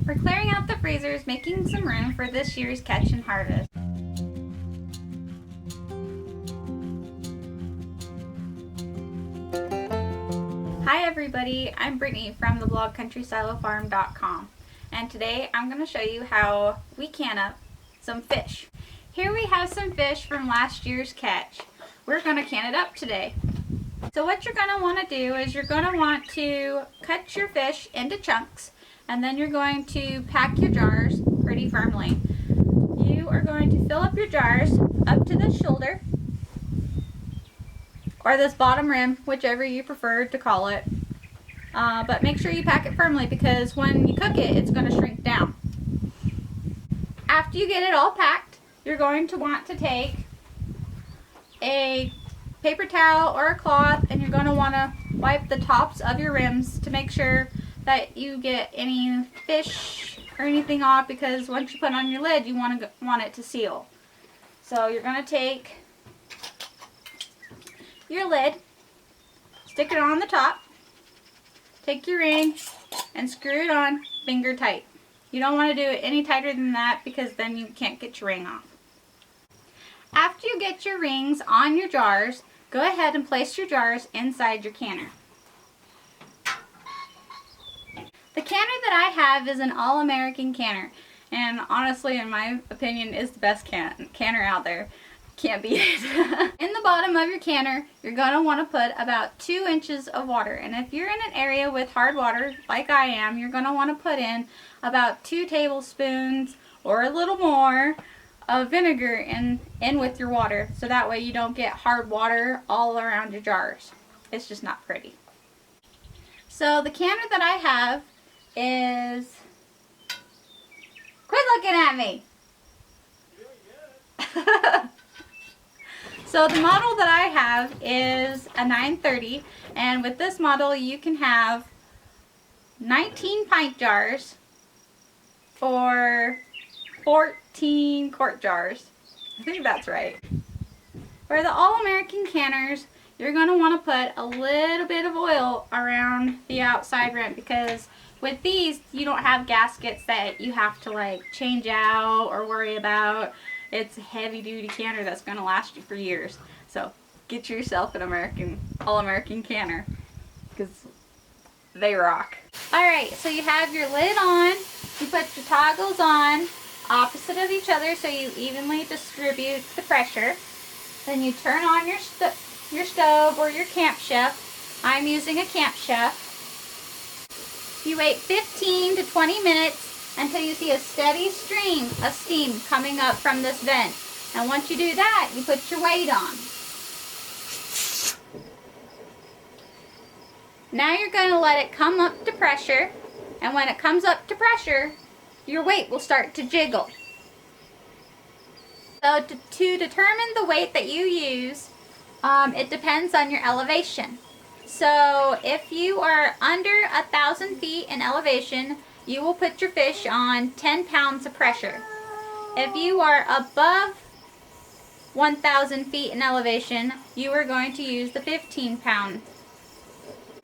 We're clearing out the freezers, making some room for this year's catch and harvest. Hi everybody, I'm Brittany from the blog countrysilofarm.com, and today I'm going to show you how we can up some fish. Here we have some fish from last year's catch. We're going to can it up today. So what you're going to want to do is you're going to want to cut your fish into chunks, and then you're going to pack your jars pretty firmly. You are going to fill up your jars up to the shoulder, or this bottom rim, whichever you prefer to call it. But make sure you pack it firmly because when you cook it, it's going to shrink down. After you get it all packed, you're going to want to take a paper towel or a cloth, and you're going to want to wipe the tops of your rims to make sure that you get any fish or anything off, because once you put on your lid, you want it to seal. So you're going to take your lid, stick it on the top, take your ring and screw it on finger tight. You don't want to do it any tighter than that because then you can't get your ring off. After you get your rings on your jars, go ahead and place your jars inside your canner. The canner that I have is an all-American canner, and honestly, in my opinion, is the best canner out there. Can't beat it. In the bottom of your canner, you're going to want to put about 2 inches of water, and if you're in an area with hard water like I am, you're going to want to put in about 2 tablespoons or a little more of vinegar in with your water, so that way you don't get hard water all around your jars. It's just not pretty. So the canner that I have is... Quit looking at me! So the model that I have is a 930, and with this model you can have 19 pint jars or 14 quart jars. I think that's right. For the all-American canners, you're going to want to put a little bit of oil around the outside rim, because with these you don't have gaskets that you have to like change out or worry about. It's a heavy-duty canner that's going to last you for years. So get yourself an all-American canner, because they rock. Alright, so you have your lid on. You put your toggles on opposite of each other so you evenly distribute the pressure. Then you turn on your stove or your camp chef. I'm using a camp chef. You wait 15 to 20 minutes until you see a steady stream of steam coming up from this vent. And once you do that, you put your weight on. Now you're going to let it come up to pressure, and when it comes up to pressure, your weight will start to jiggle. So to determine the weight that you use, it depends on your elevation. So if you are under 1,000 feet in elevation, you will put your fish on 10 pounds of pressure. If you are above 1,000 feet in elevation, you are going to use the 15 pound.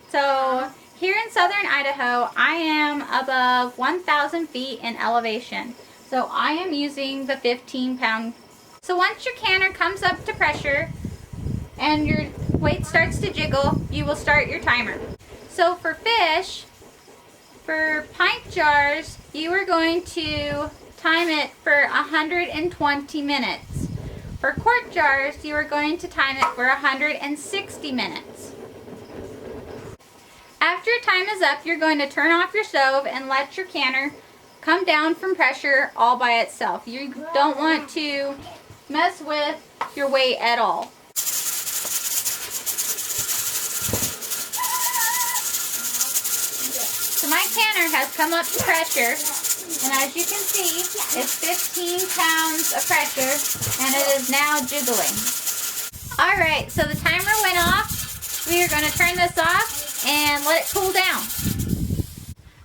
So here in southern Idaho, I am above 1,000 feet in elevation. So I am using the 15 pound. So once your canner comes up to pressure and your weight starts to jiggle, you will start your timer. So for fish, for pint jars, you are going to time it for 120 minutes. For quart jars, you are going to time it for 160 minutes. After your time is up, you're going to turn off your stove and let your canner come down from pressure all by itself. You don't want to mess with your weight at all. So my canner has come up to pressure, and as you can see, it's 15 pounds of pressure, and it is now jiggling. Alright, so the timer went off. We are going to turn this off and let it cool down.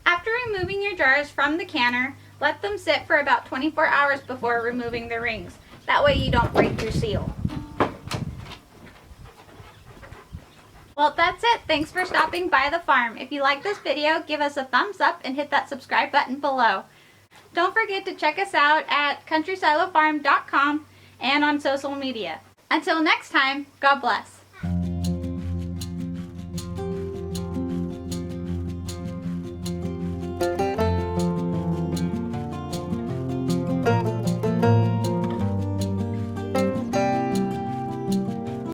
After removing your jars from the canner, let them sit for about 24 hours before removing the rings. That way you don't break your seal. Well, that's it. Thanks for stopping by the farm. If you like this video, give us a thumbs up and hit that subscribe button below. Don't forget to check us out at countrysilofarm.com and on social media. Until next time, God bless.